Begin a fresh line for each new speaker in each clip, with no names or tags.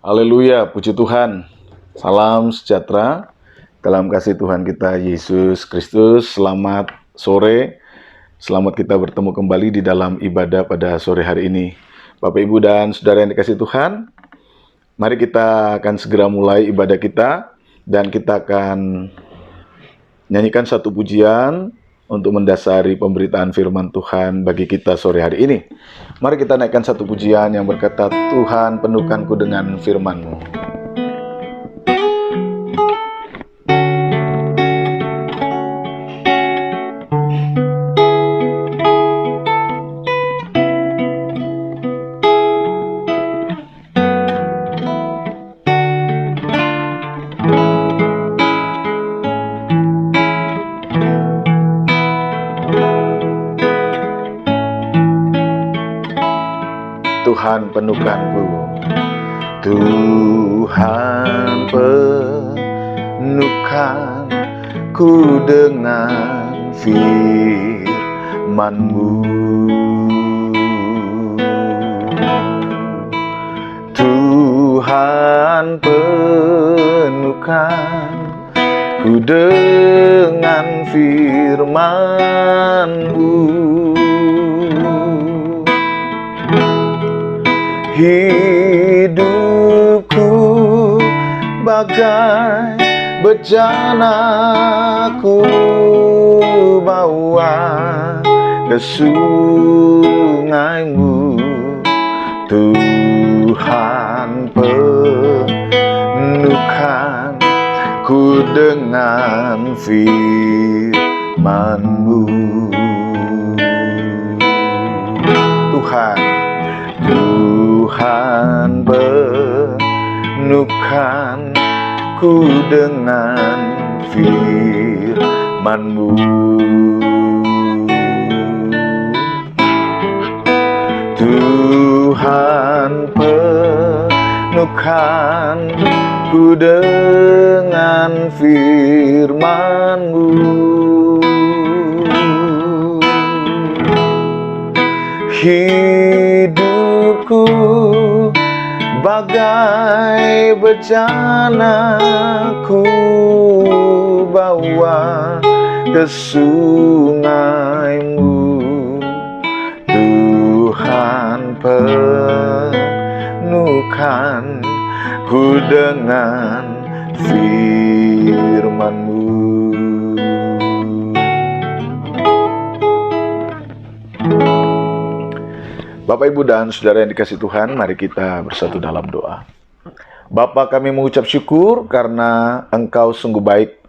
Haleluya, puji Tuhan. Salam sejahtera dalam kasih Tuhan kita Yesus Kristus. Selamat sore, selamat kita bertemu kembali di dalam ibadah pada sore hari ini. Bapak, Ibu, dan Saudara yang dikasih Tuhan, mari kita akan segera mulai ibadah kita, dan kita akan nyanyikan satu pujian untuk mendasari pemberitaan firman Tuhan bagi kita sore hari ini. Mari kita naikkan satu pujian yang berkata, Tuhan penuhkanku dengan firman-Mu. Tuhan penuhkanku, Tuhan penuhkanku dengan firman-Mu. Tuhan penuhkanku dengan firman-Mu. Hidupku bagai bejana, ku bawa ke sungai-Mu. Tuhan penuhkanku dengan firman-Mu. Tuhan penuhkanku dengan firman-Mu. Tuhan penuhkanku dengan firman-Mu. Hidupku bagai bejana, ku bawa ke sungai-Mu. Tuhan penuhkanku dengan firman-Mu. Bapak, Ibu, dan Saudara yang dikasih Tuhan, mari kita bersatu dalam doa. Bapa, kami mengucap syukur karena Engkau sungguh baik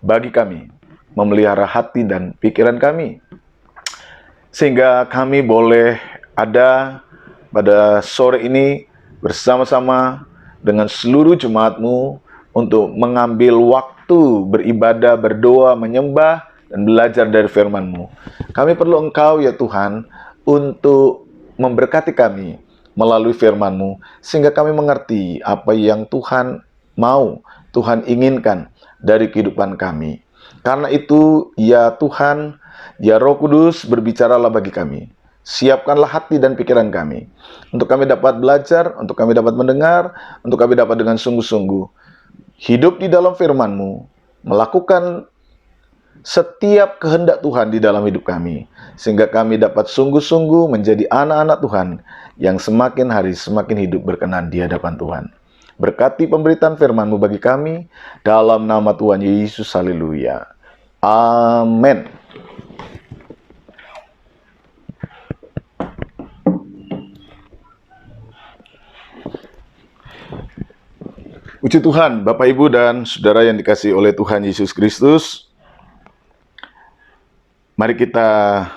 bagi kami, memelihara hati dan pikiran kami, sehingga kami boleh ada pada sore ini bersama-sama dengan seluruh jemaat-Mu untuk mengambil waktu beribadah, berdoa, menyembah, dan belajar dari firman-Mu. Kami perlu Engkau ya Tuhan untuk memberkati kami melalui firman-Mu, sehingga kami mengerti apa yang Tuhan mau, Tuhan inginkan dari kehidupan kami. Karena itu, ya Tuhan, ya Roh Kudus, berbicaralah bagi kami. Siapkanlah hati dan pikiran kami, untuk kami dapat belajar, untuk kami dapat mendengar, untuk kami dapat dengan sungguh-sungguh hidup di dalam firman-Mu, melakukan setiap kehendak Tuhan di dalam hidup kami, sehingga kami dapat sungguh-sungguh menjadi anak-anak Tuhan yang semakin hari semakin hidup berkenan di hadapan Tuhan. Berkati pemberitaan firman-Mu bagi kami, dalam nama Tuhan Yesus, haleluya. Amin. Puji Tuhan, Bapak, Ibu, dan Saudara yang dikasihi oleh Tuhan Yesus Kristus. Mari kita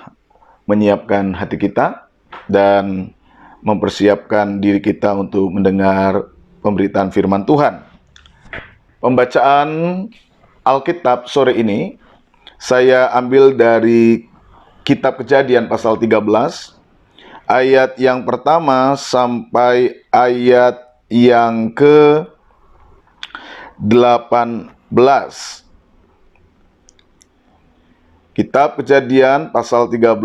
menyiapkan hati kita dan mempersiapkan diri kita untuk mendengar pemberitaan firman Tuhan. Pembacaan Alkitab sore ini saya ambil dari Kitab Kejadian pasal 13, ayat yang pertama sampai ayat yang ke-18. Kitab Kejadian pasal 13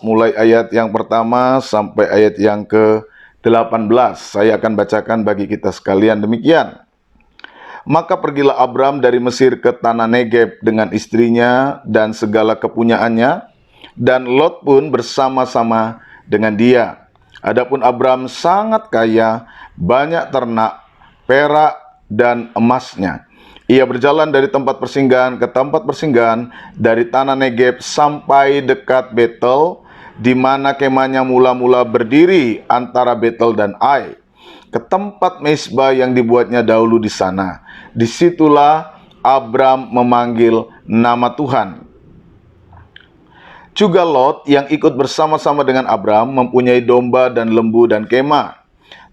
mulai ayat yang pertama sampai ayat yang ke-18. 18. Saya akan bacakan bagi kita sekalian demikian. Maka pergilah Abram dari Mesir ke tanah Negeb dengan istrinya dan segala kepunyaannya, dan Lot pun bersama-sama dengan dia. Adapun Abram sangat kaya, banyak ternak, perak, dan emasnya. Ia berjalan dari tempat persinggahan ke tempat persinggahan, dari tanah Negeb sampai dekat Betel, di mana kemahnya mula-mula berdiri antara Betel dan Ai, ke tempat mezbah yang dibuatnya dahulu di sana. Disitulah Abram memanggil nama Tuhan. Juga Lot yang ikut bersama-sama dengan Abram mempunyai domba dan lembu dan kemah.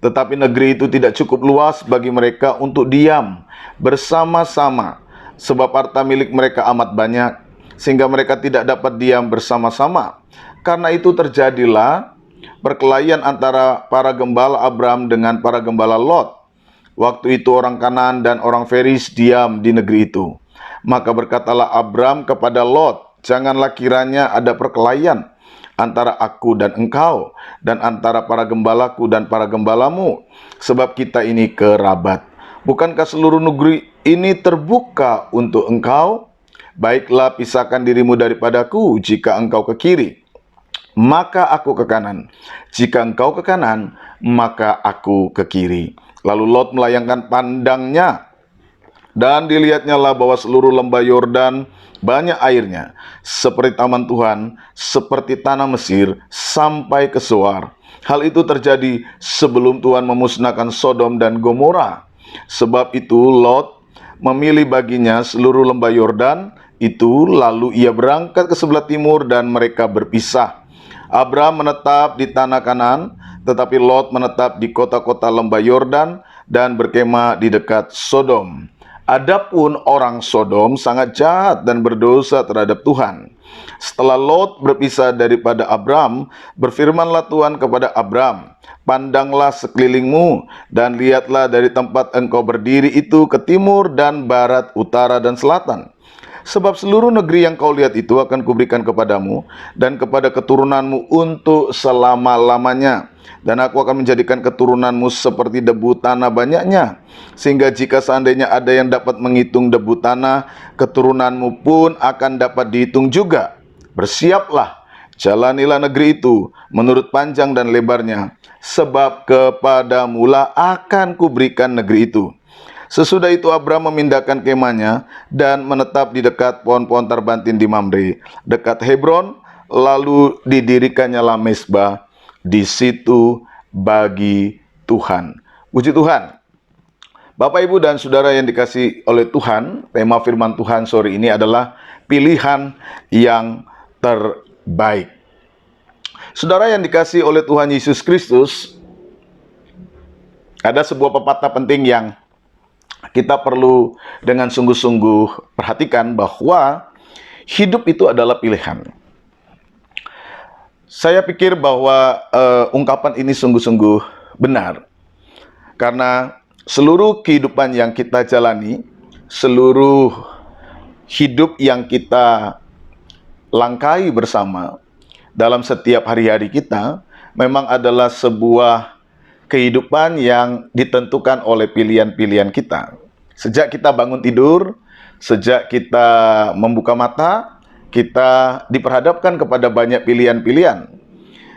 Tetapi negeri itu tidak cukup luas bagi mereka untuk diam bersama-sama, sebab harta milik mereka amat banyak, sehingga mereka tidak dapat diam bersama-sama. Karena itu terjadilah perkelahian antara para gembala Abram dengan para gembala Lot. Waktu itu orang Kanaan dan orang Feris diam di negeri itu. Maka berkatalah Abram kepada Lot, janganlah kiranya ada perkelahian antara aku dan engkau, dan antara para gembalaku dan para gembalamu, sebab kita ini kerabat. Bukankah seluruh negeri ini terbuka untuk engkau? Baiklah, pisahkan dirimu daripadaku. Jika engkau ke kiri, maka aku ke kanan. Jika engkau ke kanan, maka aku ke kiri. Lalu Lot melayangkan pandangnya, dan dilihatnya lah bahwa seluruh lembah Yordan banyak airnya, seperti taman Tuhan, seperti tanah Mesir, sampai ke Zoar. Hal itu terjadi sebelum Tuhan memusnahkan Sodom dan Gomora. Sebab itu Lot memilih baginya seluruh lembah Yordan itu, lalu ia berangkat ke sebelah timur dan mereka berpisah. Abram menetap di tanah Kanaan, tetapi Lot menetap di kota-kota lembah Yordan dan berkemah di dekat Sodom. Adapun orang Sodom sangat jahat dan berdosa terhadap Tuhan. Setelah Lot berpisah daripada Abram, berfirmanlah Tuhan kepada Abram, pandanglah sekelilingmu dan lihatlah dari tempat engkau berdiri itu ke timur dan barat, utara dan selatan. Sebab seluruh negeri yang kau lihat itu akan kuberikan kepadamu dan kepada keturunanmu untuk selama-lamanya. Dan aku akan menjadikan keturunanmu seperti debu tanah banyaknya, sehingga jika seandainya ada yang dapat menghitung debu tanah, keturunanmu pun akan dapat dihitung juga. Bersiaplah, jalanilah negeri itu menurut panjang dan lebarnya, sebab kepadamulah akan kuberikan negeri itu. Sesudah itu Abram memindahkan kemahnya dan menetap di dekat pohon-pohon terbantin di Mamre, dekat Hebron, lalu didirikannya lah mezbah di situ bagi Tuhan. Puji Tuhan. Bapak, Ibu, dan Saudara yang dikasihi oleh Tuhan, tema firman Tuhan sore ini adalah pilihan yang terbaik. Saudara yang dikasihi oleh Tuhan Yesus Kristus, ada sebuah pepatah penting yang kita perlu dengan sungguh-sungguh perhatikan, bahwa hidup itu adalah pilihan. Saya pikir bahwa ungkapan ini sungguh-sungguh benar, karena seluruh kehidupan yang kita jalani, seluruh hidup yang kita langkahi bersama dalam setiap hari-hari kita, memang adalah sebuah kehidupan yang ditentukan oleh pilihan-pilihan kita. Sejak kita bangun tidur, sejak kita membuka mata, kita diperhadapkan kepada banyak pilihan-pilihan.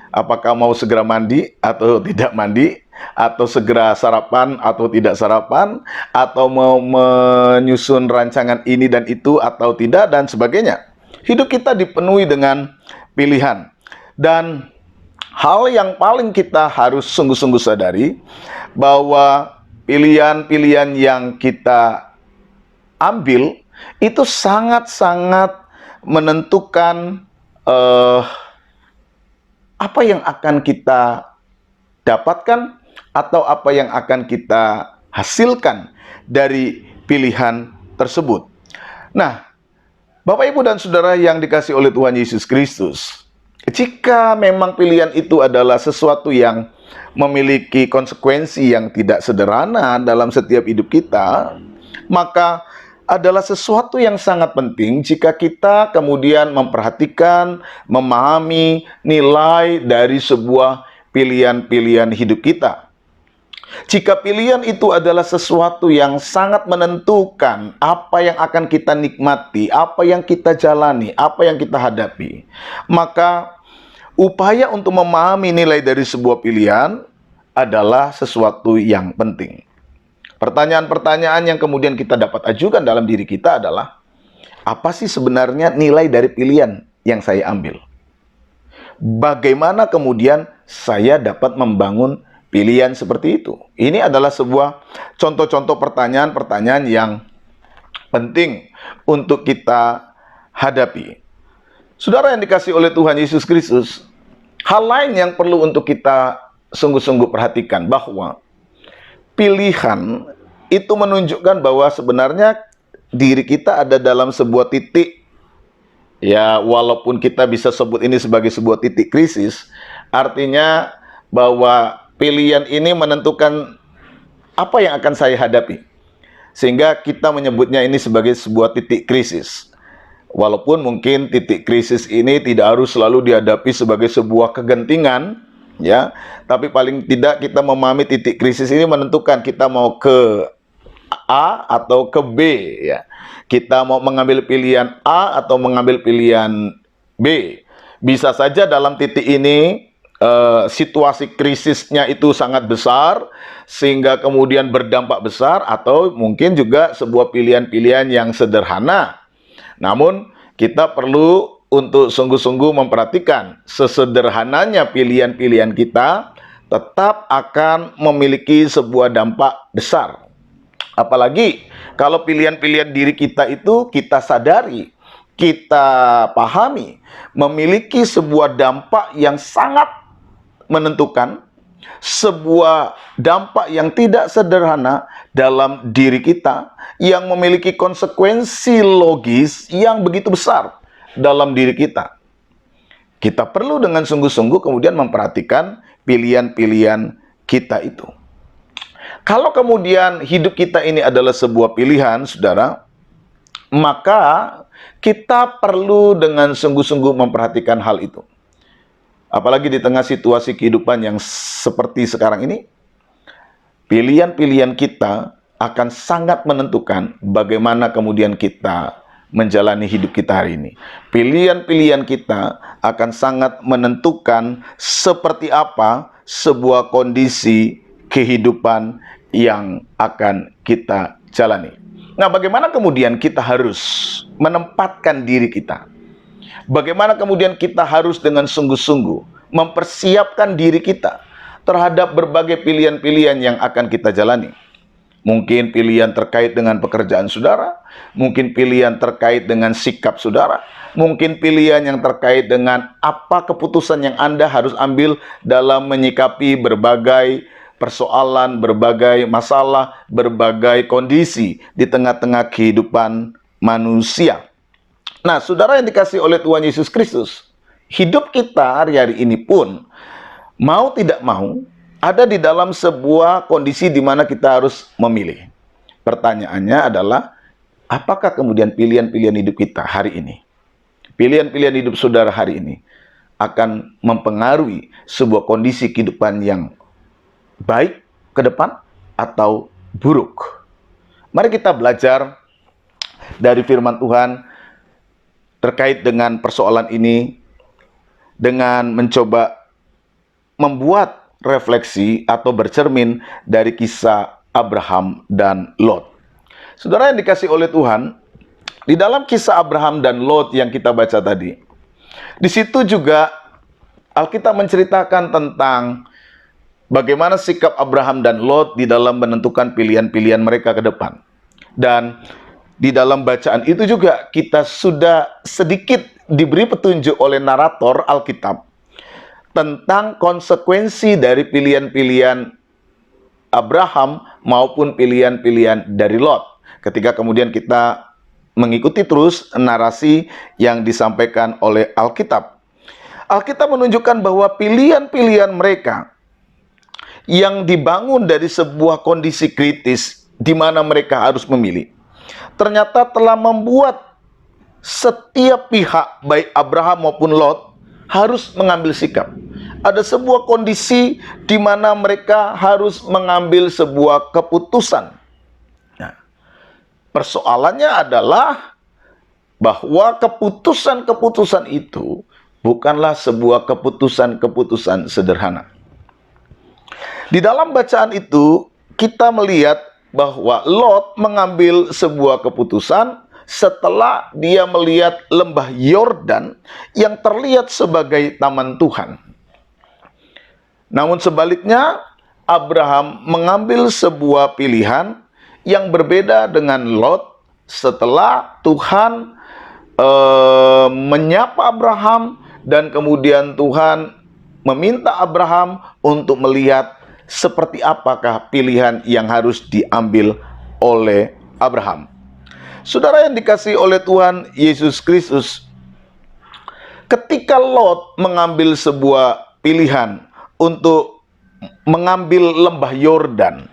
Apakah mau segera mandi atau tidak mandi, atau segera sarapan atau tidak sarapan, atau mau menyusun rancangan ini dan itu atau tidak, dan sebagainya. Hidup kita dipenuhi dengan pilihan. Dan hal yang paling kita harus sungguh-sungguh sadari, bahwa pilihan-pilihan yang kita ambil itu sangat-sangat menentukan apa yang akan kita dapatkan atau apa yang akan kita hasilkan dari pilihan tersebut. Nah, Bapak, Ibu, dan Saudara yang dikasihi oleh Tuhan Yesus Kristus, jika memang pilihan itu adalah sesuatu yang memiliki konsekuensi yang tidak sederhana dalam setiap hidup kita, maka adalah sesuatu yang sangat penting jika kita kemudian memperhatikan, memahami nilai dari sebuah pilihan-pilihan hidup kita. Jika pilihan itu adalah sesuatu yang sangat menentukan apa yang akan kita nikmati, apa yang kita jalani, apa yang kita hadapi, maka upaya untuk memahami nilai dari sebuah pilihan adalah sesuatu yang penting. Pertanyaan-pertanyaan yang kemudian kita dapat ajukan dalam diri kita adalah, apa sih sebenarnya nilai dari pilihan yang saya ambil? Bagaimana kemudian saya dapat membangun pilihan seperti itu? Ini adalah sebuah contoh-contoh pertanyaan-pertanyaan yang penting untuk kita hadapi. Saudara yang dikasih oleh Tuhan Yesus Kristus, hal lain yang perlu untuk kita sungguh-sungguh perhatikan bahwa pilihan itu menunjukkan bahwa sebenarnya diri kita ada dalam sebuah titik, ya walaupun kita bisa sebut ini sebagai sebuah titik krisis, artinya bahwa pilihan ini menentukan apa yang akan saya hadapi. Sehingga kita menyebutnya ini sebagai sebuah titik krisis. Walaupun mungkin titik krisis ini tidak harus selalu dihadapi sebagai sebuah kegentingan, ya, tapi paling tidak kita memahami titik krisis ini menentukan kita mau ke A atau ke B, ya. Kita mau mengambil pilihan A atau mengambil pilihan B. Bisa saja dalam titik ini situasi krisisnya itu sangat besar sehingga kemudian berdampak besar, atau mungkin juga sebuah pilihan-pilihan yang sederhana. Namun kita perlu untuk sungguh-sungguh memperhatikan sesederhananya pilihan-pilihan kita tetap akan memiliki sebuah dampak besar. Apalagi kalau pilihan-pilihan diri kita itu kita sadari, kita pahami, memiliki sebuah dampak yang sangat menentukan, sebuah dampak yang tidak sederhana dalam diri kita, yang memiliki konsekuensi logis yang begitu besar dalam diri kita. Kita perlu dengan sungguh-sungguh kemudian memperhatikan pilihan-pilihan kita itu. Kalau kemudian hidup kita ini adalah sebuah pilihan, saudara, maka kita perlu dengan sungguh-sungguh memperhatikan hal itu. Apalagi di tengah situasi kehidupan yang seperti sekarang ini, pilihan-pilihan kita akan sangat menentukan bagaimana kemudian kita menjalani hidup kita hari ini. Pilihan-pilihan kita akan sangat menentukan seperti apa sebuah kondisi kehidupan yang akan kita jalani. Nah, bagaimana kemudian kita harus menempatkan diri kita? Bagaimana kemudian kita harus dengan sungguh-sungguh mempersiapkan diri kita terhadap berbagai pilihan-pilihan yang akan kita jalani. Mungkin pilihan terkait dengan pekerjaan saudara, mungkin pilihan terkait dengan sikap saudara, mungkin pilihan yang terkait dengan apa keputusan yang Anda harus ambil dalam menyikapi berbagai persoalan, berbagai masalah, berbagai kondisi di tengah-tengah kehidupan manusia. Nah, saudara yang dikasih oleh Tuhan Yesus Kristus, hidup kita hari-hari ini pun, mau tidak mau, ada di dalam sebuah kondisi di mana kita harus memilih. Pertanyaannya adalah, apakah kemudian pilihan-pilihan hidup kita hari ini, pilihan-pilihan hidup saudara hari ini, akan mempengaruhi sebuah kondisi kehidupan yang baik ke depan atau buruk? Mari kita belajar dari firman Tuhan terkait dengan persoalan ini dengan mencoba membuat refleksi atau bercermin dari kisah Abraham dan Lot. Saudara yang dikasih oleh Tuhan, di dalam kisah Abraham dan Lot yang kita baca tadi, di situ juga Alkitab menceritakan tentang bagaimana sikap Abraham dan Lot di dalam menentukan pilihan-pilihan mereka ke depan. Dan di dalam bacaan itu juga kita sudah sedikit diberi petunjuk oleh narator Alkitab tentang konsekuensi dari pilihan-pilihan Abraham maupun pilihan-pilihan dari Lot. Ketika kemudian kita mengikuti terus narasi yang disampaikan oleh Alkitab. Alkitab menunjukkan bahwa pilihan-pilihan mereka yang dibangun dari sebuah kondisi kritis di mana mereka harus memilih, ternyata telah membuat setiap pihak, baik Abraham maupun Lot, harus mengambil sikap. Ada sebuah kondisi di mana mereka harus mengambil sebuah keputusan. Nah, persoalannya adalah bahwa keputusan-keputusan itu bukanlah sebuah keputusan-keputusan sederhana. Di dalam bacaan itu, kita melihat bahwa Lot mengambil sebuah keputusan setelah dia melihat lembah Yordan yang terlihat sebagai taman Tuhan. Namun sebaliknya, Abraham mengambil sebuah pilihan yang berbeda dengan Lot setelah Tuhan menyapa Abraham dan kemudian Tuhan meminta Abraham untuk melihat seperti apakah pilihan yang harus diambil oleh Abraham. Saudara yang dikasihi oleh Tuhan Yesus Kristus, ketika Lot mengambil sebuah pilihan untuk mengambil lembah Yordan,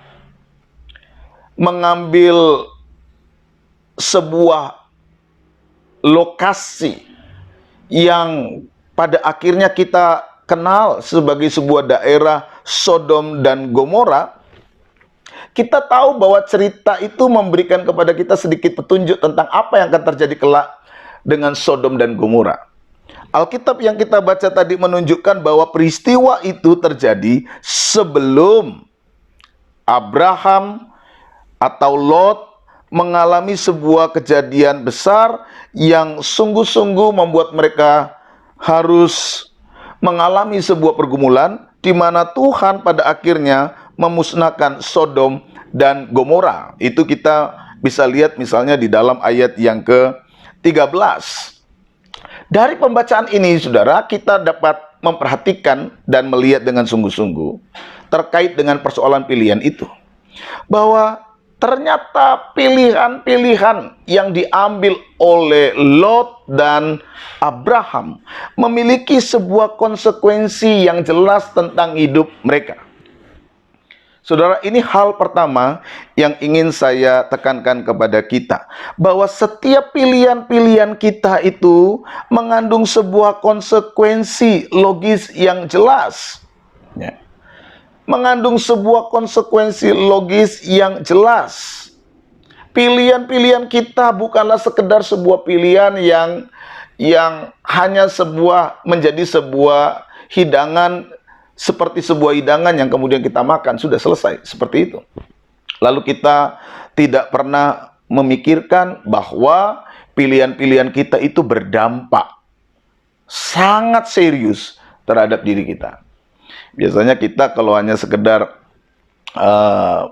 mengambil sebuah lokasi yang pada akhirnya kita kenal sebagai sebuah daerah Sodom dan Gomora, kita tahu bahwa cerita itu memberikan kepada kita sedikit petunjuk tentang apa yang akan terjadi kelak dengan Sodom dan Gomora. Alkitab yang kita baca tadi menunjukkan bahwa peristiwa itu terjadi sebelum Abraham atau Lot mengalami sebuah kejadian besar yang sungguh-sungguh membuat mereka harus mengalami sebuah pergumulan di mana Tuhan pada akhirnya memusnahkan Sodom dan Gomora. Itu kita bisa lihat misalnya di dalam ayat yang ke-13. Dari pembacaan ini, saudara, kita dapat memperhatikan dan melihat dengan sungguh-sungguh terkait dengan persoalan pilihan itu, bahwa ternyata pilihan-pilihan yang diambil oleh Lot dan Abraham memiliki sebuah konsekuensi yang jelas tentang hidup mereka. Saudara, ini hal pertama yang ingin saya tekankan kepada kita, bahwa setiap pilihan-pilihan kita itu mengandung sebuah konsekuensi logis yang jelas. Ya. Mengandung sebuah konsekuensi logis yang jelas. Pilihan-pilihan kita bukanlah sekedar sebuah pilihan yang hanya menjadi sebuah hidangan, seperti sebuah hidangan yang kemudian kita makan, sudah selesai, seperti itu. Lalu kita tidak pernah memikirkan bahwa pilihan-pilihan kita itu berdampak sangat serius terhadap diri kita. Biasanya kita kalau hanya sekedar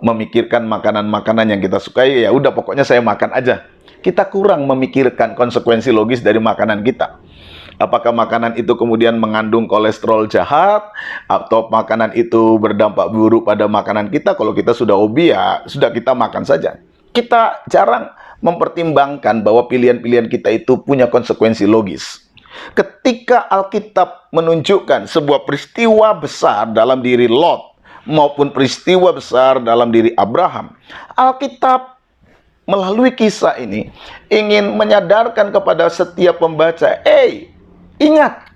memikirkan makanan-makanan yang kita sukai, ya udah pokoknya saya makan aja. Kita kurang memikirkan konsekuensi logis dari makanan kita. Apakah makanan itu kemudian mengandung kolesterol jahat, atau makanan itu berdampak buruk pada makanan kita? Kalau kita sudah hobi, ya sudah kita makan saja. Kita jarang mempertimbangkan bahwa pilihan-pilihan kita itu punya konsekuensi logis. Ketika Alkitab menunjukkan sebuah peristiwa besar dalam diri Lot maupun peristiwa besar dalam diri Abraham, Alkitab melalui kisah ini ingin menyadarkan kepada setiap pembaca, ingat,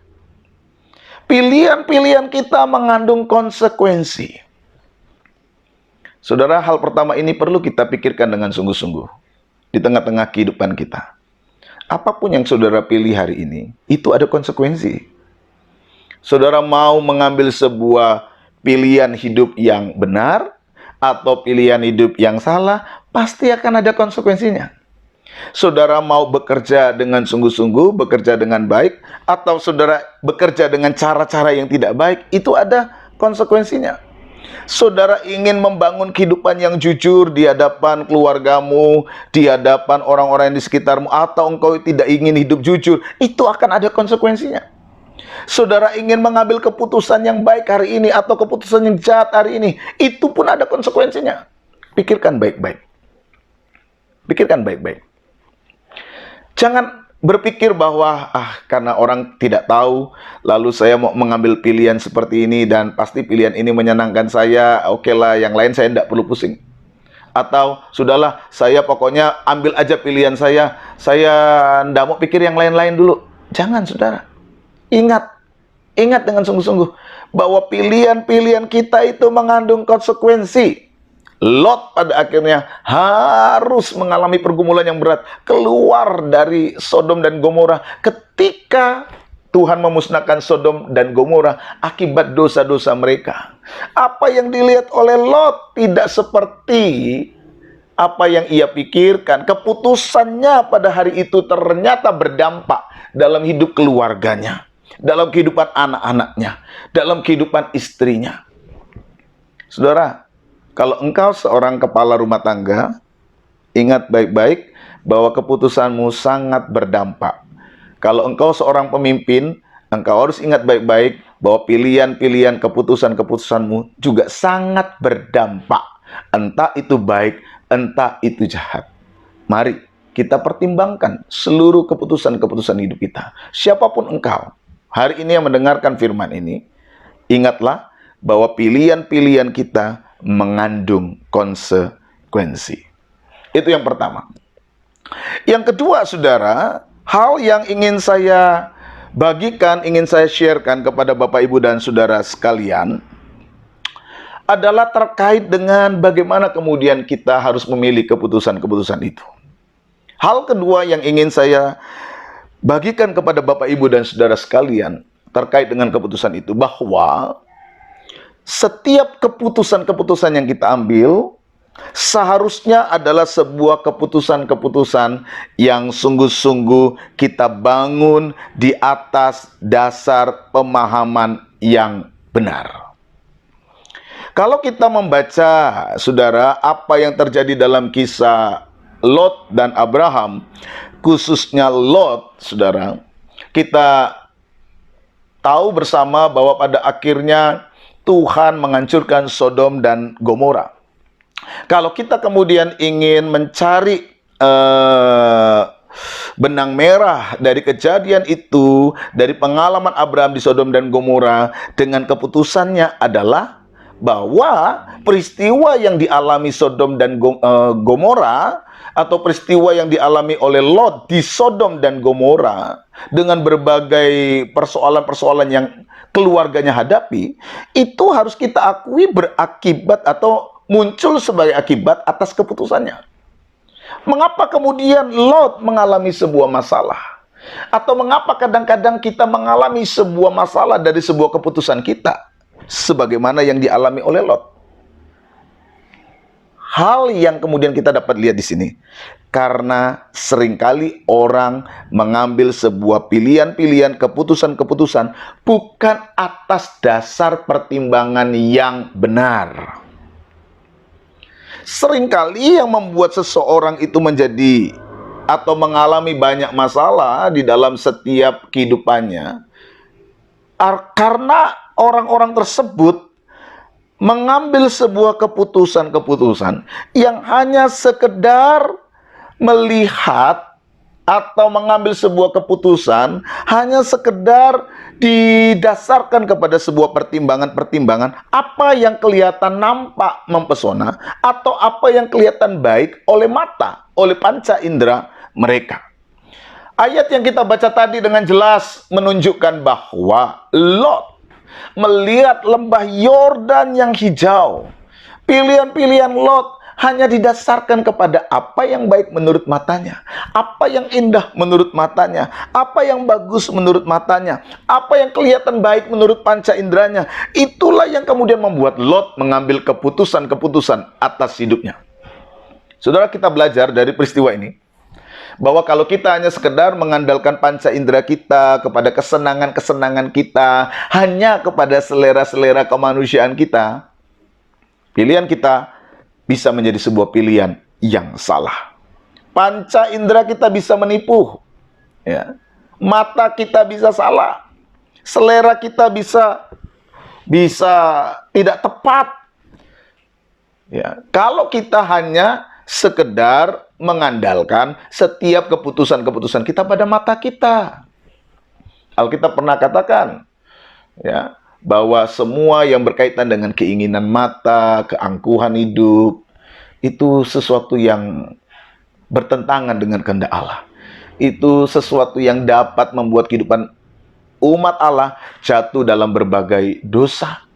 pilihan-pilihan kita mengandung konsekuensi. Saudara, hal pertama ini perlu kita pikirkan dengan sungguh-sungguh di tengah-tengah kehidupan kita. Apapun yang saudara pilih hari ini, itu ada konsekuensi. Saudara mau mengambil sebuah pilihan hidup yang benar atau pilihan hidup yang salah, pasti akan ada konsekuensinya. Saudara mau bekerja dengan sungguh-sungguh, bekerja dengan baik, atau saudara bekerja dengan cara-cara yang tidak baik, itu ada konsekuensinya. Saudara ingin membangun kehidupan yang jujur di hadapan keluargamu, di hadapan orang-orang di sekitarmu, atau engkau tidak ingin hidup jujur, itu akan ada konsekuensinya. Saudara ingin mengambil keputusan yang baik hari ini atau keputusan yang jahat hari ini, itu pun ada konsekuensinya. Pikirkan baik-baik. Pikirkan baik-baik. Jangan berpikir bahwa karena orang tidak tahu, lalu saya mau mengambil pilihan seperti ini dan pasti pilihan ini menyenangkan saya, oke lah, yang lain saya tidak perlu pusing. Atau sudahlah, saya pokoknya ambil aja pilihan saya tidak mau pikir yang lain-lain dulu. Jangan, saudara. Ingat dengan sungguh-sungguh bahwa pilihan-pilihan kita itu mengandung konsekuensi. Lot pada akhirnya harus mengalami pergumulan yang berat keluar dari Sodom dan Gomora ketika Tuhan memusnahkan Sodom dan Gomora akibat dosa-dosa mereka. Apa yang dilihat oleh Lot tidak seperti apa yang ia pikirkan. Keputusannya pada hari itu ternyata berdampak dalam hidup keluarganya, dalam kehidupan anak-anaknya, dalam kehidupan istrinya. Saudara, kalau engkau seorang kepala rumah tangga, ingat baik-baik bahwa keputusanmu sangat berdampak. Kalau engkau seorang pemimpin, engkau harus ingat baik-baik bahwa pilihan-pilihan keputusan-keputusanmu juga sangat berdampak. Entah itu baik, entah itu jahat. Mari kita pertimbangkan seluruh keputusan-keputusan hidup kita. Siapapun engkau, hari ini yang mendengarkan firman ini, ingatlah bahwa pilihan-pilihan kita mengandung konsekuensi. Itu yang pertama. Yang kedua, saudara, hal yang ingin saya bagikan, ingin saya sharekan kepada Bapak, Ibu, dan saudara sekalian adalah terkait dengan bagaimana kemudian kita harus memilih keputusan-keputusan itu. Hal kedua yang ingin saya bagikan kepada Bapak, Ibu, dan saudara sekalian terkait dengan keputusan itu, bahwa setiap keputusan-keputusan yang kita ambil seharusnya adalah sebuah keputusan-keputusan yang sungguh-sungguh kita bangun di atas dasar pemahaman yang benar. Kalau kita membaca, saudara, apa yang terjadi dalam kisah Lot dan Abraham, khususnya Lot, saudara, kita tahu bersama bahwa pada akhirnya Tuhan menghancurkan Sodom dan Gomora. Kalau kita kemudian ingin mencari benang merah dari kejadian itu, dari pengalaman Abraham di Sodom dan Gomora, dengan keputusannya adalah bahwa peristiwa yang dialami Sodom dan Gomora, atau peristiwa yang dialami oleh Lot di Sodom dan Gomora, dengan berbagai persoalan-persoalan yang keluarganya hadapi, itu harus kita akui berakibat atau muncul sebagai akibat atas keputusannya. Mengapa kemudian Lot mengalami sebuah masalah? Atau mengapa kadang-kadang kita mengalami sebuah masalah dari sebuah keputusan kita, sebagaimana yang dialami oleh Lot? Hal yang kemudian kita dapat lihat di sini, karena seringkali orang mengambil sebuah pilihan-pilihan, keputusan-keputusan bukan atas dasar pertimbangan yang benar. Seringkali yang membuat seseorang itu menjadi atau mengalami banyak masalah di dalam setiap kehidupannya, karena orang-orang tersebut mengambil sebuah keputusan-keputusan yang hanya sekedar melihat atau mengambil sebuah keputusan hanya sekedar didasarkan kepada sebuah pertimbangan-pertimbangan apa yang kelihatan nampak mempesona atau apa yang kelihatan baik oleh mata, oleh panca indera mereka. Ayat yang kita baca tadi dengan jelas menunjukkan bahwa Lot melihat lembah Yordan yang hijau. Pilihan-pilihan Lot hanya didasarkan kepada apa yang baik menurut matanya, apa yang indah menurut matanya, apa yang bagus menurut matanya, apa yang kelihatan baik menurut panca inderanya. Itulah yang kemudian membuat Lot mengambil keputusan-keputusan atas hidupnya. Saudara, kita belajar dari peristiwa ini bahwa kalau kita hanya sekedar mengandalkan panca indera kita kepada kesenangan-kesenangan kita, hanya kepada selera-selera kemanusiaan kita, pilihan kita bisa menjadi sebuah pilihan yang salah. Panca indera kita bisa menipu, ya. Mata kita bisa salah, selera kita bisa tidak tepat, ya. Kalau kita hanya sekedar mengandalkan setiap keputusan-keputusan kita pada mata kita. Alkitab pernah katakan, ya, bahwa semua yang berkaitan dengan keinginan mata, keangkuhan hidup, itu sesuatu yang bertentangan dengan kehendak Allah. Itu sesuatu yang dapat membuat kehidupan umat Allah jatuh dalam berbagai dosa.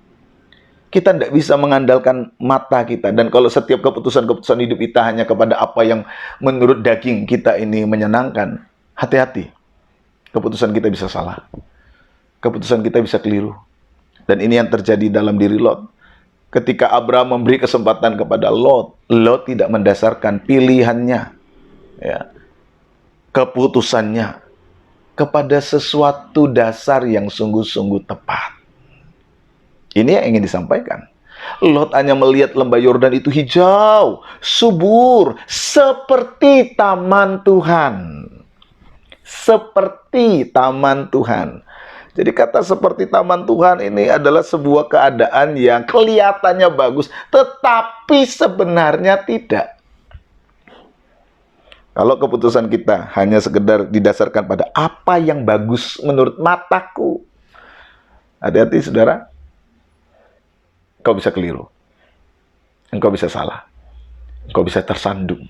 Kita tidak bisa mengandalkan mata kita. Dan kalau setiap keputusan-keputusan hidup kita hanya kepada apa yang menurut daging kita ini menyenangkan, hati-hati. Keputusan kita bisa salah. Keputusan kita bisa keliru. Dan ini yang terjadi dalam diri Lot. Ketika Abraham memberi kesempatan kepada Lot, Lot tidak mendasarkan pilihannya, ya, keputusannya kepada sesuatu dasar yang sungguh-sungguh tepat. Ini yang ingin disampaikan. Lot hanya melihat lembah Yordan itu hijau, subur, seperti taman Tuhan. Seperti taman Tuhan. Jadi kata seperti taman Tuhan ini adalah sebuah keadaan yang kelihatannya bagus, tetapi sebenarnya tidak. Kalau keputusan kita hanya sekedar didasarkan pada apa yang bagus menurut mataku, hati-hati saudara, engkau bisa keliru, engkau bisa salah, engkau bisa tersandung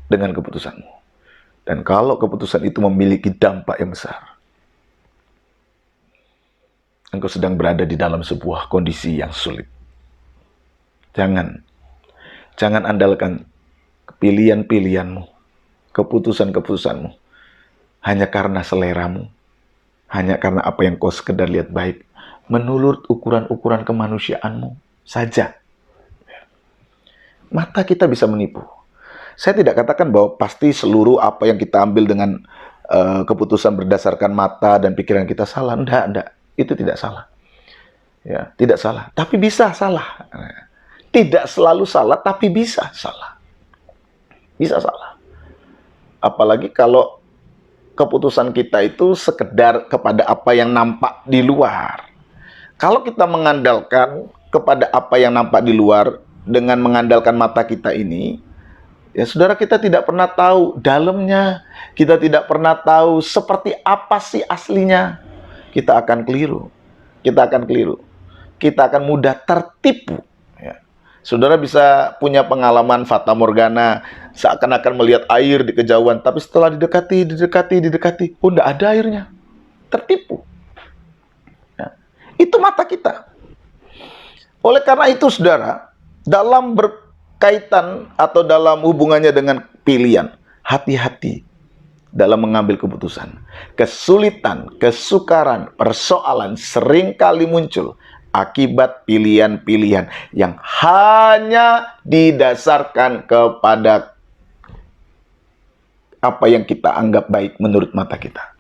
dengan keputusanmu. Dan kalau keputusan itu memiliki dampak yang besar, engkau sedang berada di dalam sebuah kondisi yang sulit. Jangan andalkan pilihan-pilihanmu, keputusan-keputusanmu, hanya karena seleramu, hanya karena apa yang kau sekedar lihat baik, menurut ukuran-ukuran kemanusiaanmu saja. Mata kita bisa menipu. Saya tidak katakan bahwa pasti seluruh apa yang kita ambil dengan keputusan berdasarkan mata dan pikiran kita salah. Enggak. Itu tidak salah. Ya, tidak salah. Tapi bisa salah. Tidak selalu salah, tapi bisa salah. Bisa salah. Apalagi kalau keputusan kita itu sekedar kepada apa yang nampak di luar. Kalau kita mengandalkan kepada apa yang nampak di luar dengan mengandalkan mata kita ini, ya saudara, kita tidak pernah tahu dalamnya, kita tidak pernah tahu seperti apa sih aslinya. Kita akan keliru, kita akan mudah tertipu. Ya. Saudara bisa punya pengalaman fata morgana, seakan-akan melihat air di kejauhan, tapi setelah didekati, oh enggak ada airnya, tertipu. Ya. Itu mata kita. Oleh karena itu, saudara, dalam berkaitan atau dalam hubungannya dengan pilihan, hati-hati dalam mengambil keputusan. Kesulitan, kesukaran, persoalan seringkali muncul akibat pilihan-pilihan yang hanya didasarkan kepada apa yang kita anggap baik menurut mata kita.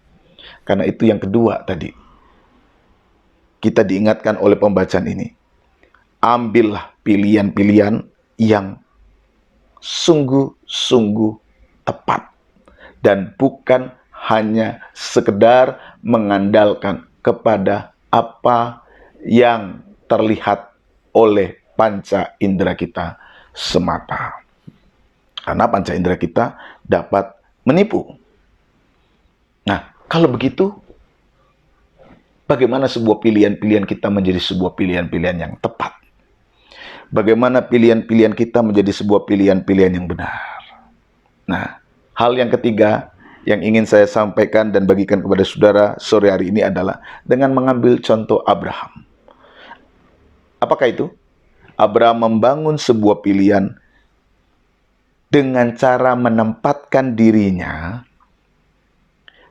Karena itu yang kedua tadi, kita diingatkan oleh pembacaan ini. Ambillah pilihan-pilihan yang sungguh-sungguh tepat. Dan bukan hanya sekedar mengandalkan kepada apa yang terlihat oleh panca indera kita semata. Karena panca indera kita dapat menipu. Nah, kalau begitu, bagaimana sebuah pilihan-pilihan kita menjadi sebuah pilihan-pilihan yang tepat? Bagaimana pilihan-pilihan kita menjadi sebuah pilihan-pilihan yang benar? Nah, hal yang ketiga yang ingin saya sampaikan dan bagikan kepada saudara sore hari ini adalah dengan mengambil contoh Abraham. Apakah itu? Abraham membangun sebuah pilihan dengan cara menempatkan dirinya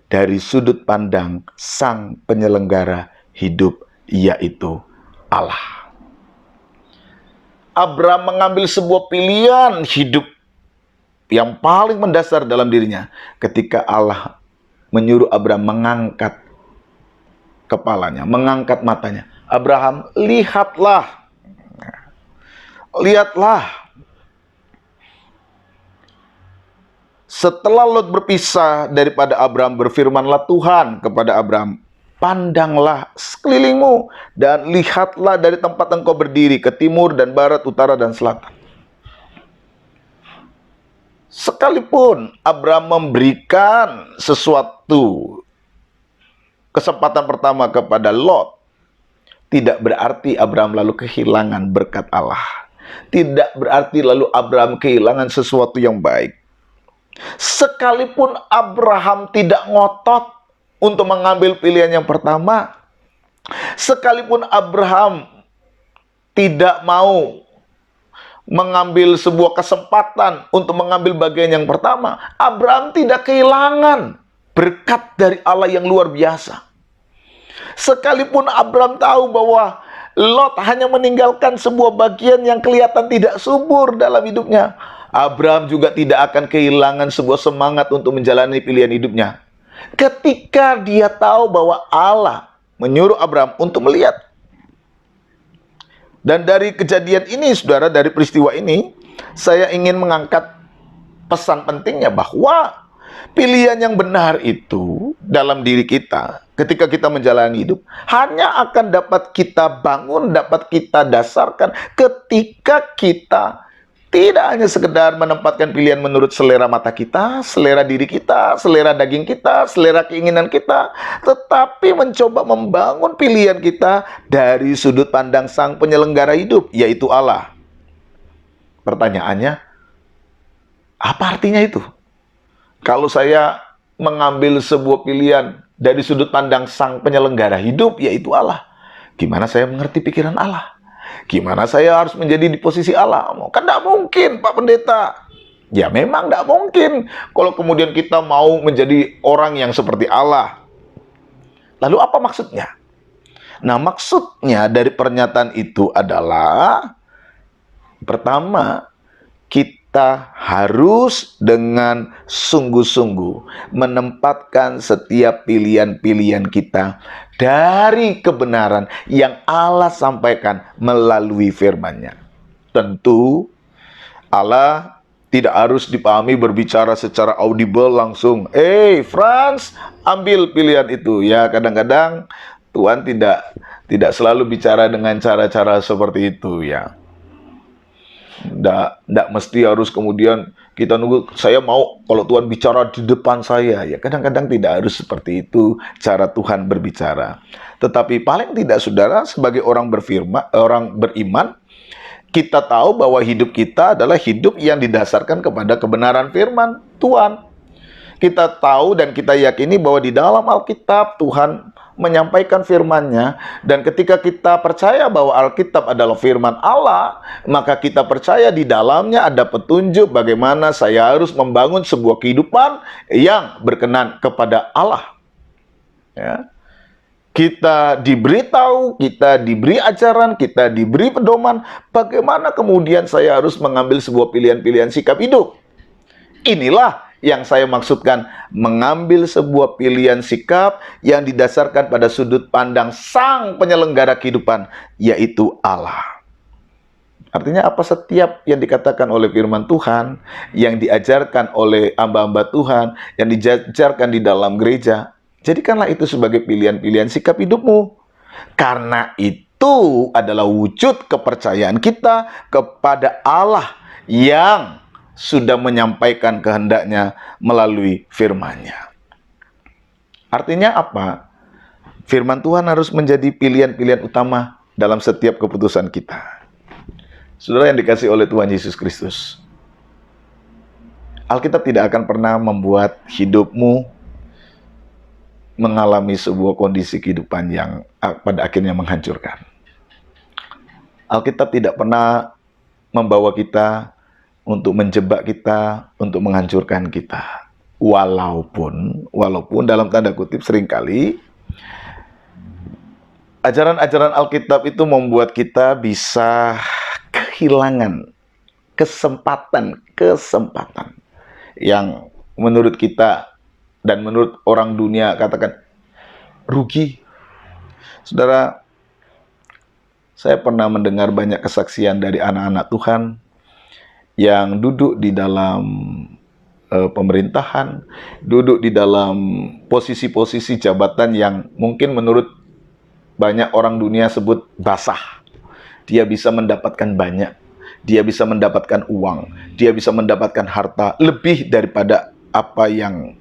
dari sudut pandang sang penyelenggara hidup, yaitu Allah. Abraham mengambil sebuah pilihan hidup yang paling mendasar dalam dirinya ketika Allah menyuruh Abraham mengangkat kepalanya, mengangkat matanya. Abraham, lihatlah. Lihatlah. Setelah Lot berpisah daripada Abraham, berfirmanlah Tuhan kepada Abraham, pandanglah sekelilingmu dan lihatlah dari tempat engkau berdiri ke timur dan barat, utara dan selatan. Sekalipun Abraham memberikan sesuatu kesempatan pertama kepada Lot, tidak berarti Abraham lalu kehilangan berkat Allah. Tidak berarti lalu Abraham kehilangan sesuatu yang baik. Sekalipun Abraham tidak ngotot, untuk mengambil pilihan yang pertama. Sekalipun Abraham tidak mau mengambil sebuah kesempatan untuk mengambil bagian yang pertama, Abraham tidak kehilangan berkat dari Allah yang luar biasa. Sekalipun Abraham tahu bahwa Lot hanya meninggalkan sebuah bagian yang kelihatan tidak subur dalam hidupnya, Abraham juga tidak akan kehilangan sebuah semangat untuk menjalani pilihan hidupnya. Ketika dia tahu bahwa Allah menyuruh Abraham untuk melihat. Dan dari kejadian ini, saudara, dari peristiwa ini, saya ingin mengangkat pesan pentingnya bahwa pilihan yang benar itu dalam diri kita, ketika kita menjalani hidup, hanya akan dapat kita bangun, dapat kita dasarkan ketika kita tidak hanya sekedar menempatkan pilihan menurut selera mata kita, selera diri kita, selera daging kita, selera keinginan kita, tetapi mencoba membangun pilihan kita dari sudut pandang Sang Penyelenggara hidup, yaitu Allah. Pertanyaannya, apa artinya itu? Kalau saya mengambil sebuah pilihan dari sudut pandang Sang Penyelenggara hidup, yaitu Allah, gimana saya mengerti pikiran Allah? Gimana saya harus menjadi di posisi Allah? Kan tidak mungkin, Pak Pendeta. Ya memang tidak mungkin kalau kemudian kita mau menjadi orang yang seperti Allah. Lalu apa maksudnya? Nah, maksudnya dari pernyataan itu adalah, pertama, kita harus dengan sungguh-sungguh menempatkan setiap pilihan-pilihan kita dari kebenaran yang Allah sampaikan melalui firman-Nya. Tentu Allah tidak harus dipahami berbicara secara audible langsung. Franz, ambil pilihan itu. Ya, kadang-kadang Tuhan tidak selalu bicara dengan cara-cara seperti itu, ya. Nggak mesti harus kemudian kita nunggu, saya mau kalau Tuhan bicara di depan saya. Ya, kadang-kadang tidak harus seperti itu cara Tuhan berbicara. Tetapi paling tidak, saudara, sebagai orang beriman, kita tahu bahwa hidup kita adalah hidup yang didasarkan kepada kebenaran firman Tuhan. Kita tahu dan kita yakini bahwa di dalam Alkitab Tuhan menyampaikan firman-Nya, dan ketika kita percaya bahwa Alkitab adalah firman Allah, maka kita percaya di dalamnya ada petunjuk bagaimana saya harus membangun sebuah kehidupan yang berkenan kepada Allah. Ya. Kita diberitahu, kita diberi ajaran, kita diberi pedoman bagaimana kemudian saya harus mengambil sebuah pilihan-pilihan sikap hidup. Inilah yang saya maksudkan, mengambil sebuah pilihan sikap yang didasarkan pada sudut pandang Sang Penyelenggara kehidupan, yaitu Allah. Artinya apa? Setiap yang dikatakan oleh firman Tuhan, yang diajarkan oleh hamba-hamba Tuhan, yang diajarkan di dalam gereja, jadikanlah itu sebagai pilihan-pilihan sikap hidupmu. Karena itu adalah wujud kepercayaan kita kepada Allah yang sudah menyampaikan kehendaknya melalui firman-Nya. Artinya apa? Firman Tuhan harus menjadi pilihan-pilihan utama dalam setiap keputusan kita. Saudara yang dikasihi oleh Tuhan Yesus Kristus, Alkitab tidak akan pernah membuat hidupmu mengalami sebuah kondisi kehidupan yang pada akhirnya menghancurkan. Alkitab tidak pernah membawa kita untuk menjebak kita, untuk menghancurkan kita. Walaupun dalam tanda kutip seringkali ajaran-ajaran Alkitab itu membuat kita bisa kehilangan kesempatan yang menurut kita dan menurut orang dunia katakan rugi. Saudara, saya pernah mendengar banyak kesaksian dari anak-anak Tuhan yang duduk di dalam pemerintahan, duduk di dalam posisi-posisi jabatan yang mungkin menurut banyak orang dunia sebut basah. Dia bisa mendapatkan banyak, dia bisa mendapatkan uang, dia bisa mendapatkan harta lebih daripada apa yang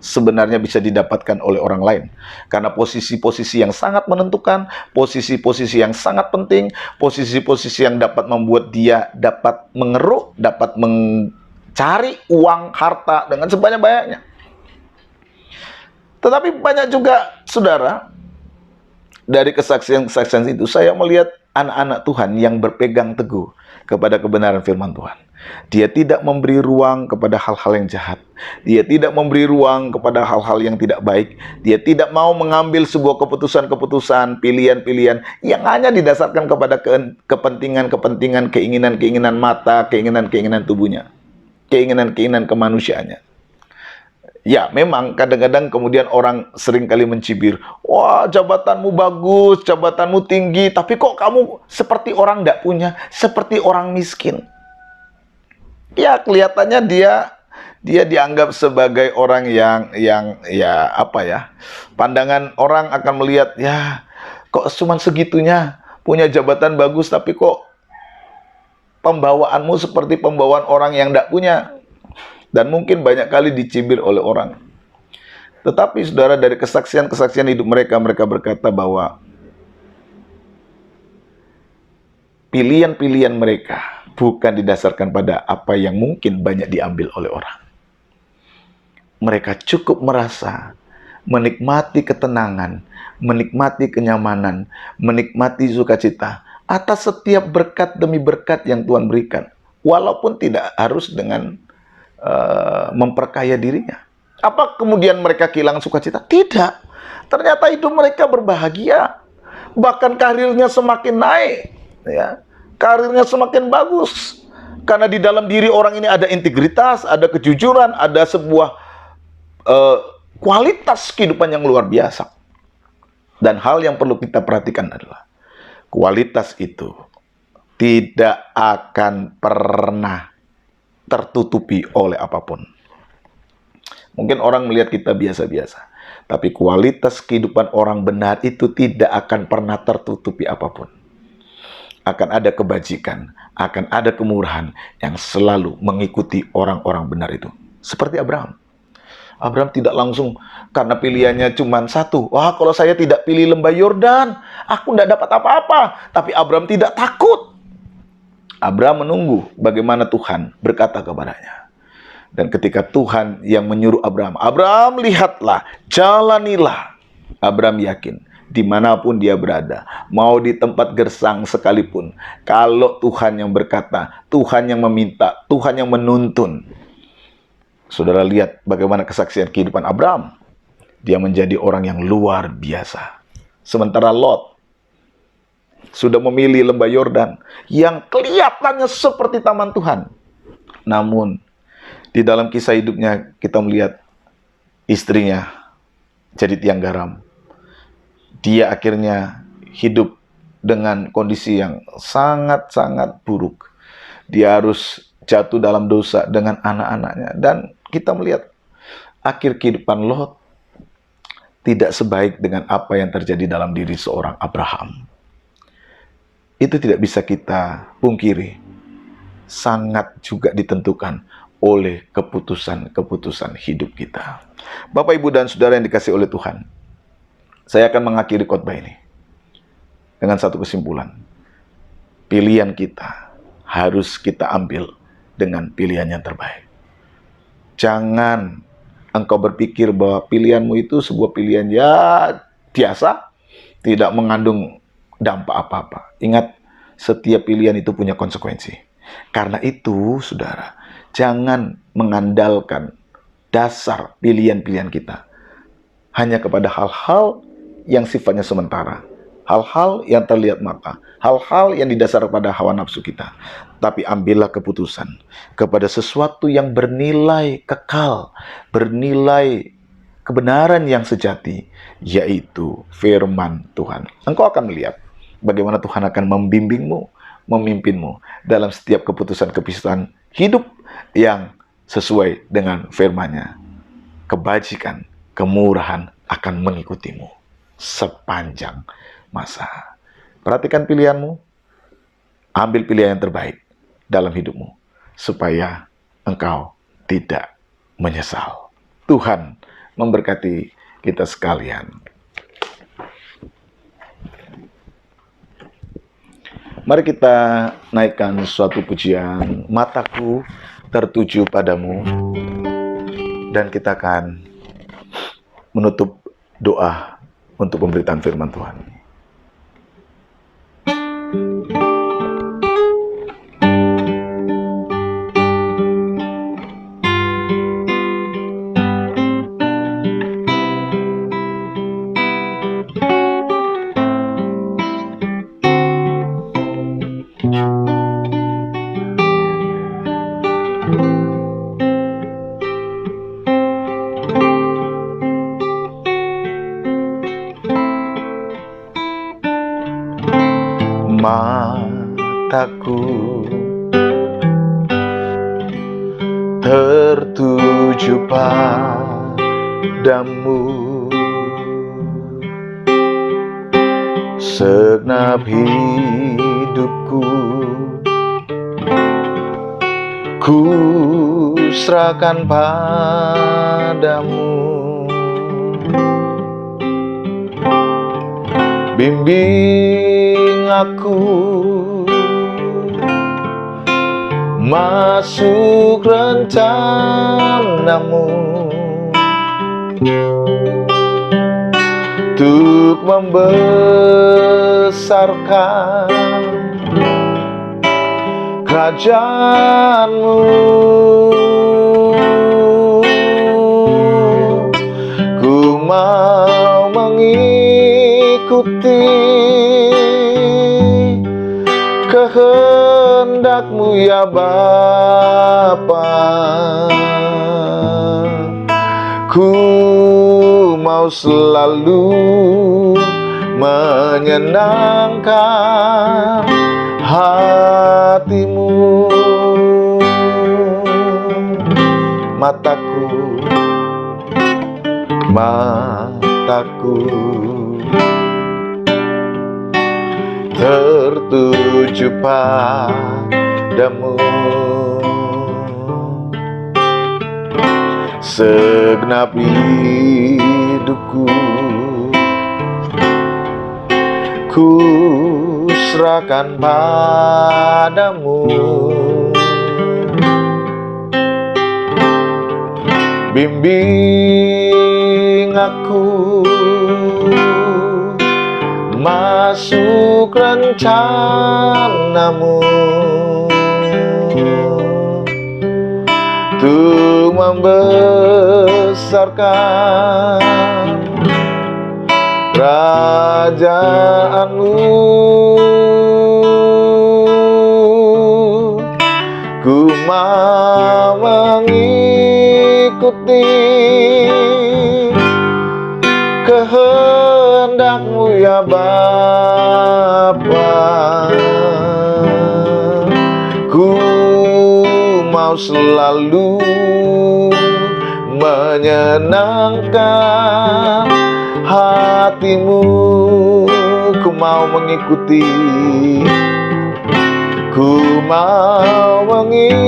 sebenarnya bisa didapatkan oleh orang lain. Karena posisi-posisi yang sangat menentukan, posisi-posisi yang sangat penting, posisi-posisi yang dapat membuat dia dapat mengeruk, dapat mencari uang, harta dengan sebanyak-banyaknya. Tetapi banyak juga, saudara, dari kesaksian-kesaksian itu saya melihat anak-anak Tuhan yang berpegang teguh kepada kebenaran firman Tuhan. Dia tidak memberi ruang kepada hal-hal yang jahat. Dia tidak memberi ruang kepada hal-hal yang tidak baik. Dia tidak mau mengambil sebuah keputusan-keputusan, pilihan-pilihan yang hanya didasarkan kepada kepentingan-kepentingan, keinginan-keinginan mata, keinginan-keinginan tubuhnya, keinginan-keinginan kemanusiaannya. Ya, memang kadang-kadang kemudian orang sering kali mencibir, wah jabatanmu bagus, jabatanmu tinggi, tapi kok kamu seperti orang tidak punya, seperti orang miskin. Ya, kelihatannya dia dianggap sebagai orang yang ya apa ya, pandangan orang akan melihat, ya kok cuma segitunya, punya jabatan bagus, tapi kok pembawaanmu seperti pembawaan orang yang tidak punya. Dan mungkin banyak kali dicibir oleh orang. Tetapi saudara, dari kesaksian-kesaksian hidup mereka, mereka berkata bahwa pilihan-pilihan mereka bukan didasarkan pada apa yang mungkin banyak diambil oleh orang. Mereka cukup merasa menikmati ketenangan, menikmati kenyamanan, menikmati sukacita atas setiap berkat demi berkat yang Tuhan berikan. Walaupun tidak harus dengan memperkaya dirinya. Apa kemudian mereka kehilangan sukacita? Tidak. Ternyata hidup mereka berbahagia. Bahkan karirnya semakin naik. Ya. Karirnya semakin bagus. Karena di dalam diri orang ini ada integritas, ada kejujuran, ada sebuah kualitas kehidupan yang luar biasa. Dan hal yang perlu kita perhatikan adalah kualitas itu tidak akan pernah tertutupi oleh apapun. Mungkin orang melihat kita biasa-biasa, tapi kualitas kehidupan orang benar itu tidak akan pernah tertutupi apapun. Akan ada kebajikan, akan ada kemurahan yang selalu mengikuti orang-orang benar itu. Seperti Abraham. Abraham tidak langsung karena pilihannya cuma satu. Wah, kalau saya tidak pilih lembah Yordan, aku tidak dapat apa-apa. Tapi Abraham tidak takut. Abraham menunggu bagaimana Tuhan berkata kepadanya. Dan ketika Tuhan yang menyuruh Abraham, Abraham lihatlah, jalanilah. Abraham yakin, dimanapun dia berada, mau di tempat gersang sekalipun, kalau Tuhan yang berkata, Tuhan yang meminta, Tuhan yang menuntun. Saudara lihat bagaimana kesaksian kehidupan Abraham. Dia menjadi orang yang luar biasa. Sementara Lot sudah memilih lembah Yordan yang kelihatannya seperti taman Tuhan. Namun, di dalam kisah hidupnya kita melihat istrinya jadi tiang garam. Dia akhirnya hidup dengan kondisi yang sangat-sangat buruk. Dia harus jatuh dalam dosa dengan anak-anaknya. Dan kita melihat akhir kehidupan Lot tidak sebaik dengan apa yang terjadi dalam diri seorang Abraham. Itu tidak bisa kita pungkiri. Sangat juga ditentukan oleh keputusan-keputusan hidup kita. Bapak, Ibu, dan Saudara yang dikasihi oleh Tuhan, saya akan mengakhiri khotbah ini dengan satu kesimpulan. Pilihan kita harus kita ambil dengan pilihan yang terbaik. Jangan engkau berpikir bahwa pilihanmu itu sebuah pilihan ya biasa, tidak mengandung dampak apa-apa. Ingat, setiap pilihan itu punya konsekuensi. Karena itu, saudara, jangan mengandalkan dasar pilihan-pilihan kita hanya kepada hal-hal yang sifatnya sementara, hal-hal yang terlihat mata, hal-hal yang didasarkan pada hawa nafsu kita. Tapi ambillah keputusan kepada sesuatu yang bernilai kekal, bernilai kebenaran yang sejati, yaitu firman Tuhan. Engkau akan melihat bagaimana Tuhan akan membimbingmu, memimpinmu dalam setiap keputusan-keputusan hidup yang sesuai dengan firman-Nya. Kebajikan, kemurahan akan mengikutimu sepanjang masa. Perhatikan pilihanmu, ambil pilihan yang terbaik dalam hidupmu, supaya engkau tidak menyesal. Tuhan memberkati kita sekalian. Mari kita naikkan suatu pujian, mataku tertuju padamu, dan kita akan menutup doa untuk pemberitaan firman Tuhan. Mataku tertuju padamu, segenap hidupku ku serahkan padamu. Bimbing aku masuk rencanamu, untuk membesarkan kerajaanmu. Ku mau mengikuti kehendak-Mu ya Bapa. Ku mau selalu menyenangkan hati-Mu. Mataku tertuju padamu, segenap hidupku ku serahkan padamu. Bimbing aku masuk rencana-Mu, untuk membesarkan kerajaan-Mu. Ku mau mengikuti kehendak-Mu ya Bapa. Ku mau selalu menyenangkan hati-Mu. Ku mau mengikuti, ku mau mengikuti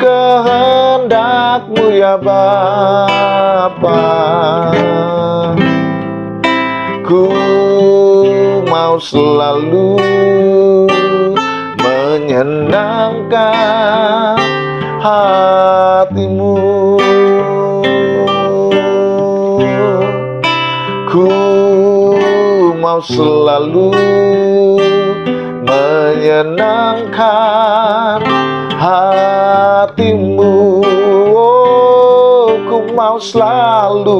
kehendak-Mu ya Bapa. Ku mau selalu menyenangkan hati-Mu. Ku mau selalu menyenangkan hati-Mu. Oh, ku mau selalu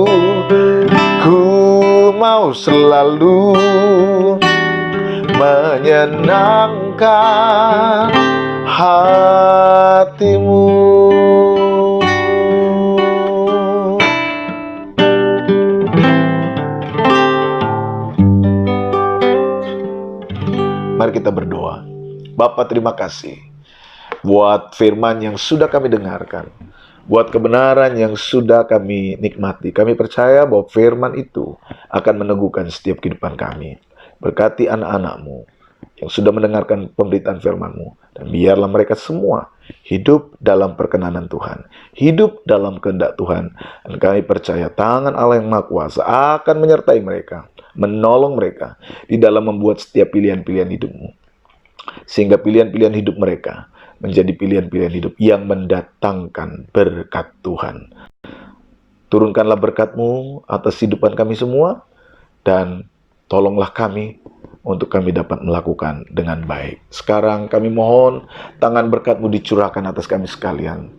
menyenangkan hati-Mu. Mari kita berdoa. Bapa, terima kasih buat firman yang sudah kami dengarkan, buat kebenaran yang sudah kami nikmati. Kami percaya bahwa firman itu akan meneguhkan setiap kehidupan kami. Berkati anak-anak-Mu yang sudah mendengarkan pemberitaan firman-Mu, dan biarlah mereka semua hidup dalam perkenanan Tuhan, hidup dalam kehendak Tuhan. Dan kami percaya tangan Allah yang Maha Kuasa akan menyertai mereka, menolong mereka di dalam membuat setiap pilihan-pilihan hidup-Mu, sehingga pilihan-pilihan hidup mereka menjadi pilihan-pilihan hidup yang mendatangkan berkat Tuhan. Turunkanlah berkat-Mu atas kehidupan kami semua, dan tolonglah kami untuk kami dapat melakukan dengan baik. Sekarang kami mohon tangan berkat-Mu dicurahkan atas kami sekalian.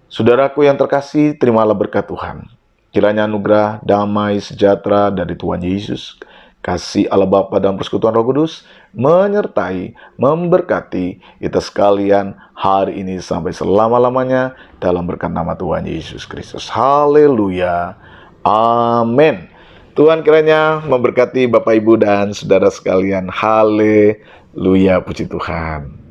Saudaraku yang terkasih, terimalah berkat Tuhan. Kiranya anugerah, damai, sejahtera dari Tuhan Yesus, kasih Allah Bapa dan persekutuan Roh Kudus menyertai, memberkati kita sekalian hari ini sampai selama-lamanya dalam berkat nama Tuhan Yesus Kristus. Haleluya. Amin. Tuhan kiranya memberkati Bapak, Ibu, dan saudara sekalian. Haleluya, puji Tuhan.